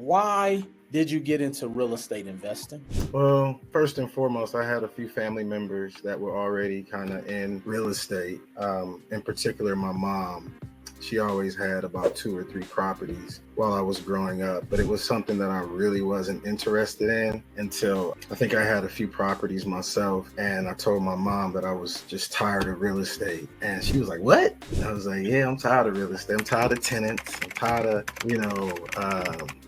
why did you get into real estate investing? Well, first and foremost, I had a few family members that were already kind of in real estate. In particular, my mom. She always had about 2 or 3 properties while I was growing up, but it was something that I really wasn't interested in until I think I had a few properties myself. And I told my mom that I was just tired of real estate. And she was like, "What?" And I was like, "Yeah, I'm tired of real estate. I'm tired of tenants. I'm tired of,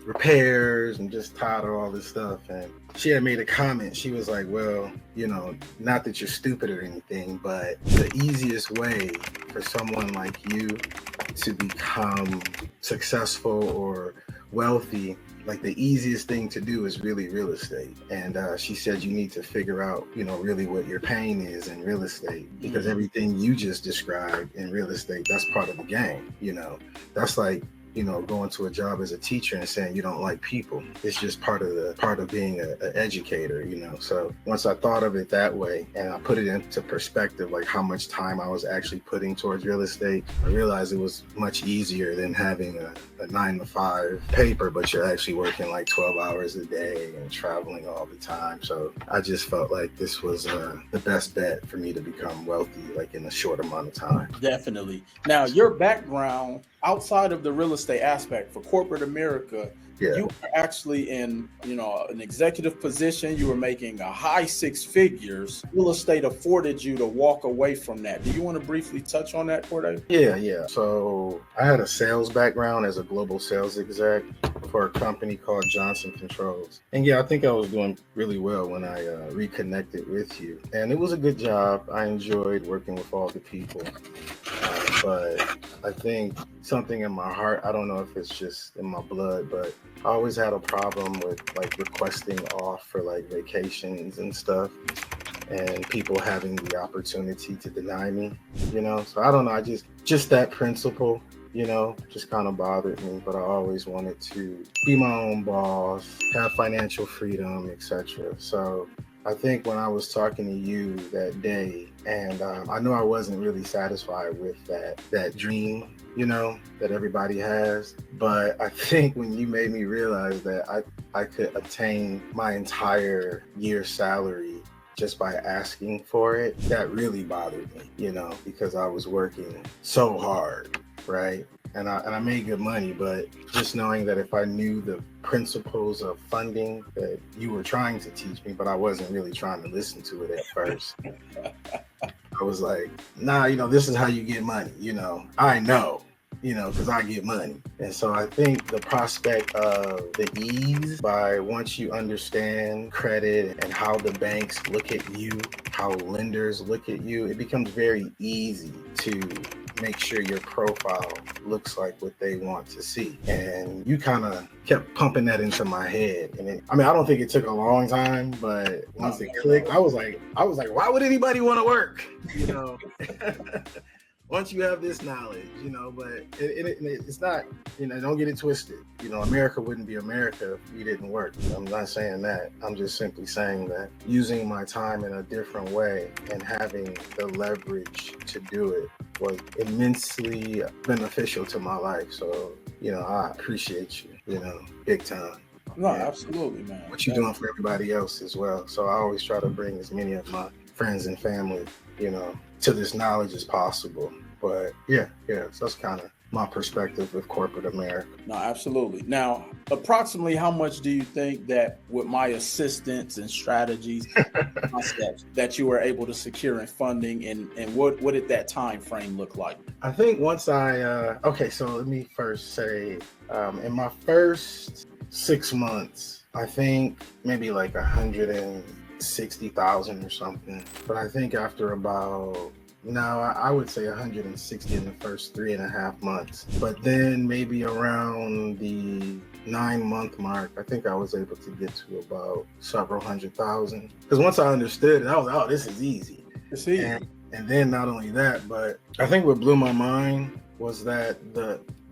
repairs and just tired of all this stuff." And she had made a comment. She was like, "Well, not that you're stupid or anything, but the easiest way for someone like you to become successful or wealthy, like the easiest thing to do is really real estate." And she said you need to figure out, really what your pain is in real estate, because everything you just described in real estate, that's part of the game. That's like, going to a job as a teacher and saying you don't like people. It's just part of being an educator, So once I thought of it that way and I put it into perspective, like how much time I was actually putting towards real estate, I realized it was much easier than having a 9 to 5 paper, but you're actually working like 12 hours a day and traveling all the time. So I just felt like this was the best bet for me to become wealthy, like in a short amount of time. Definitely. Now, your background outside of the real estate aspect for corporate America, you were actually in, an executive position. You were making a high 6 figures. Real estate afforded you to walk away from that. Do you want to briefly touch on that, Cordae? Yeah. So I had a sales background as a global sales exec for a company called Johnson Controls. And I think I was doing really well when I reconnected with you. And it was a good job. I enjoyed working with all the people. But I think something in my heart, I don't know if it's just in my blood, but I always had a problem with like requesting off for like vacations and stuff, and people having the opportunity to deny me, So I don't know, I just that principle, just kind of bothered me. But I always wanted to be my own boss, have financial freedom, etc. So I think when I was talking to you that day, and I knew I wasn't really satisfied with that dream, that everybody has. But I think when you made me realize that I could attain my entire year's salary just by asking for it, that really bothered me, because I was working so hard, right? And I made good money, but just knowing that if I knew the principles of funding that you were trying to teach me, but I wasn't really trying to listen to it at first. I was like, nah, this is how you get money, I know, because I get money. And so I think the prospect of the ease by once you understand credit and how the banks look at you, how lenders look at you, it becomes very easy to make sure your profile looks like what they want to see. And you kind of kept pumping that into my head. And I don't think it took a long time, but once it clicked, I was like, why would anybody want to work? Once you have this knowledge, but it's not, don't get it twisted. America wouldn't be America if we didn't work. I'm not saying that. I'm just simply saying that using my time in a different way and having the leverage to do it was immensely beneficial to my life. So, I appreciate you, big time. No, absolutely, man. What you're doing for everybody else as well. So I always try to bring as many of my friends and family, to this knowledge as possible. But so that's kind of my perspective with corporate America. No, absolutely. Now, approximately how much do you think that with my assistance and strategies concepts that you were able to secure in funding, and what did that time frame look like? I think once so let me first say, in my first 6 months, I think maybe like 160,000 or something. But I think after about, I would say 160 in the first 3.5 months. But then maybe around the 9-month mark, I think I was able to get to about several 100,000. Because once I understood it, I was like, oh, this is easy. It's easy. And then not only that, but I think what blew my mind was that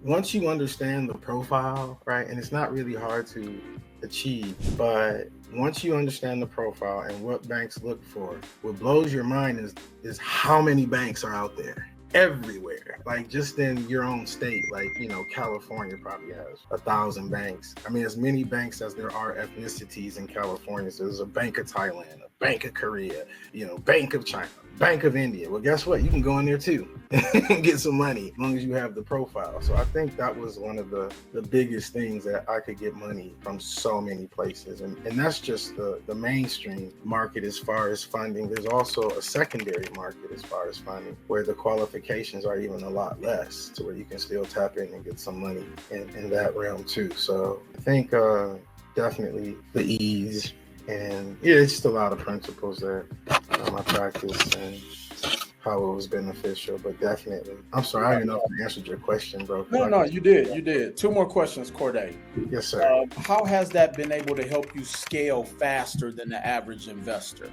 once you understand the profile, right, and it's not really hard to achieve, but once you understand the profile and what banks look for, what blows your mind is how many banks are out there. everywhere. Like just in your own state, like, you know, California probably has 1,000 banks. I mean, as many banks as there are ethnicities in California. So there's a Bank of Thailand, a Bank of Korea, you know, Bank of China, Bank of India. Well, guess what? You can go in there too and get some money as long as you have the profile. So I think that was one of the biggest things, that I could get money from so many places. And that's just the mainstream market as far as funding. There's also a secondary market as far as funding, where the qualifications are even a lot less, to where you can still tap in and get some money in that realm too. So I think definitely the ease, and yeah, it's just a lot of principles that I practice and how it was beneficial. But definitely, I'm sorry, I don't know if I answered your question, bro. No, you did. Two more questions, Cordae. Yes, sir. How has that been able to help you scale faster than the average investor?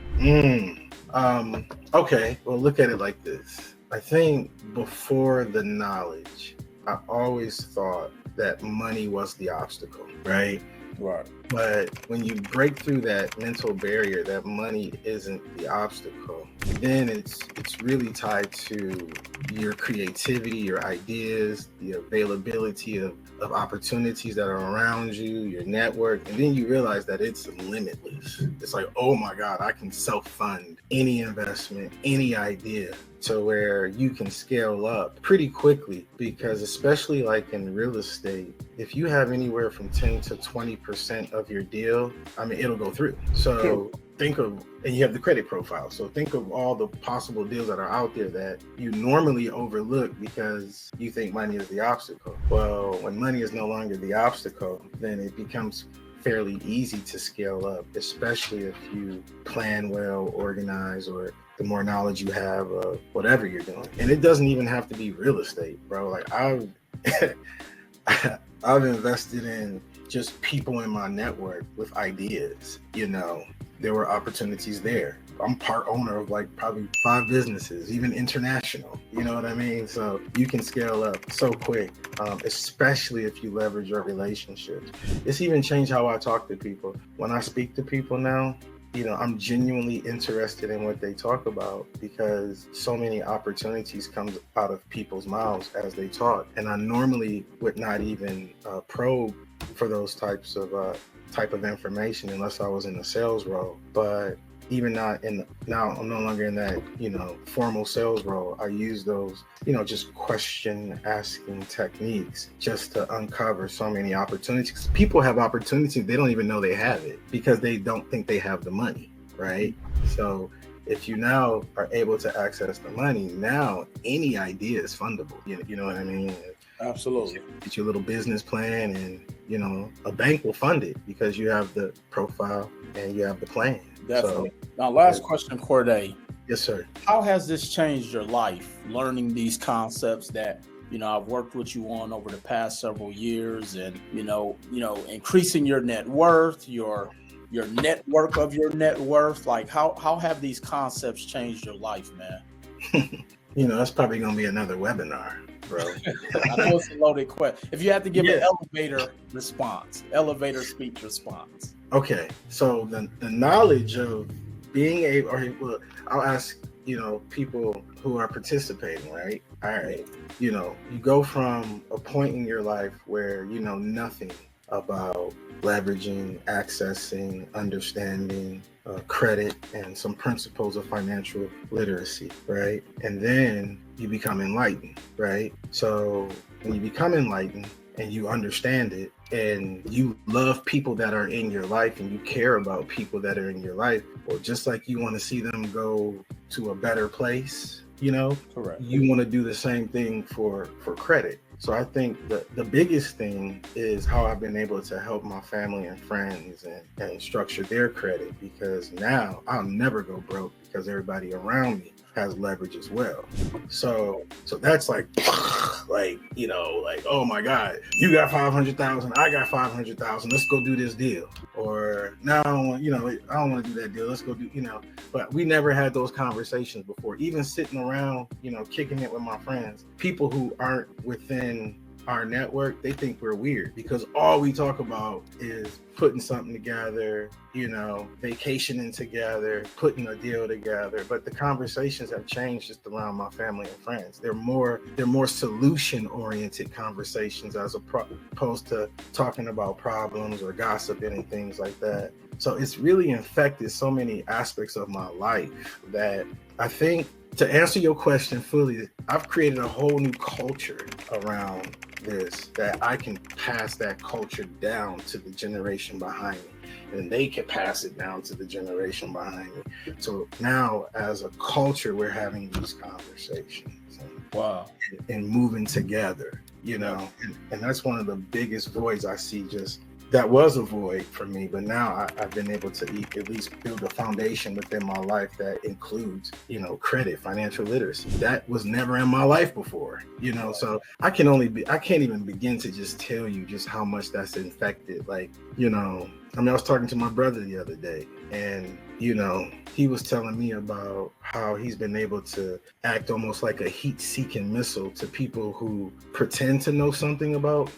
Okay, well, look at it like this. I think before the knowledge, I always thought that money was the obstacle, right? Right. But when you break through that mental barrier that money isn't the obstacle, then it's really tied to your creativity, your ideas, the availability of opportunities that are around you, your network. And then you realize that it's limitless. It's like, oh my God, I can self-fund any investment, any idea, to where you can scale up pretty quickly. Because especially like in real estate, if you have anywhere from 10 to 20% of your deal, I mean, it'll go through. So think of, and you have the credit profile. So think of all the possible deals that are out there that you normally overlook because you think money is the obstacle. Well, when money is no longer the obstacle, then it becomes fairly easy to scale up, especially if you plan well, organize, or the more knowledge you have of whatever you're doing. And it doesn't even have to be real estate, bro. Like I've invested in just people in my network with ideas. You know, there were opportunities there. I'm part owner of like probably 5 businesses, even international. You know what I mean? So you can scale up so quick, especially if you leverage your relationships. It's even changed how I talk to people. When I speak to people now, you know, I'm genuinely interested in what they talk about, because so many opportunities come out of people's mouths as they talk. And I normally would not even probe for those type of information unless I was in a sales role. But even now I'm no longer in that, you know, formal sales role. I use those, you know, just question asking techniques just to uncover so many opportunities. People have opportunities, they don't even know they have it because they don't think they have the money, right? So if you now are able to access the money, now any idea is fundable. You know what I mean? Absolutely. Get your little business plan, and, you know, a bank will fund it because you have the profile and you have the plan. Definitely. So, now, last question, Cordae. Yes, sir. How has this changed your life, learning these concepts that, you know, I've worked with you on over the past several years, and, you know, increasing your net worth, your network of your net worth? Like, how have these concepts changed your life, man? You know, that's probably going to be another webinar, bro. I know it's a loaded question. If you have to give an elevator speech response. Okay, so the knowledge of being able, or well, I'll ask, you know, people who are participating, right? All right, you know, you go from a point in your life where you know nothing about leveraging, accessing, understanding credit and some principles of financial literacy, right? And then you become enlightened, right? So when you become enlightened and you understand it, and you love people that are in your life, and you care about people that are in your life, or just like you want to see them go to a better place, you know, correct, you want to do the same thing for credit. So I think the biggest thing is how I've been able to help my family and friends and structure their credit, because now I'll never go broke because everybody around me has leverage as well. So that's like, you know, like, oh my God, you got 500,000, I got 500,000. Let's go do this deal. Or now I don't want to do that deal. Let's go do, you know, but we never had those conversations before. Even sitting around, you know, kicking it with my friends, people who aren't within our network, they think we're weird because all we talk about is putting something together, vacationing together, putting a deal together. But the conversations have changed just around my family and friends. They're more solution oriented conversations as opposed to talking about problems or gossiping and things like that. So it's really infected so many aspects of my life that I think, to answer your question fully, I've created a whole new culture around this, that I can pass that culture down to the generation behind me, and they can pass it down to the generation behind me. So now, as a culture, we're having these conversations. Wow. And moving together, and that's one of the biggest voids I see. That was a void for me, but now I've been able to at least build a foundation within my life that includes, credit, financial literacy. That was never in my life before, so I can't even begin to just tell you just how much that's infected. Like, I was talking to my brother the other day, and, he was telling me about how he's been able to act almost like a heat-seeking missile to people who pretend to know something about,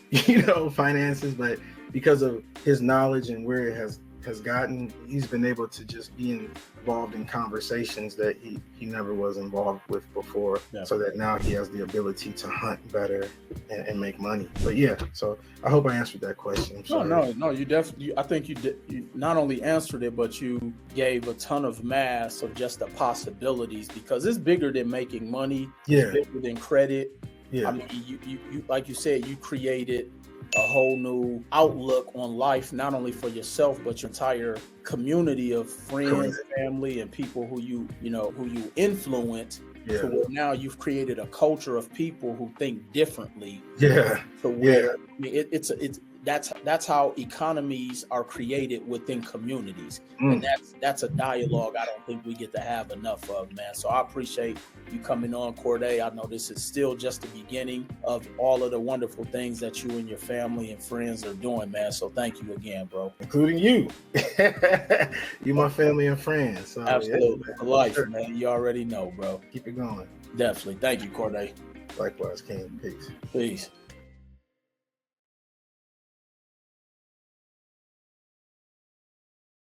finances, but because of his knowledge and where it has gotten, he's been able to just be involved in conversations that he never was involved with before. Yeah. So that now he has the ability to hunt better and make money. But yeah, so I hope I answered that question. No, you definitely, I think you not only answered it, but you gave a ton of mass of just the possibilities, because it's bigger than making money. Yeah. It's bigger than credit. Yeah. I mean, you like you said, you created a whole new outlook on life, not only for yourself, but your entire community of friends, family, and people who you influence. Yeah. So where now you've created a culture of people who think differently. Yeah. So where I mean, that's how economies are created within communities. And that's a dialogue I don't think we get to have enough of, man. So I appreciate you coming on, Cordae. I know this is still just the beginning of all of the wonderful things that you and your family and friends are doing, man. So thank you again, bro. Including you. You, my family and friends. So, absolutely. For life, man. You already know, bro. Keep it going. Definitely. Thank you, Cordae. Likewise, King. Peace. Peace.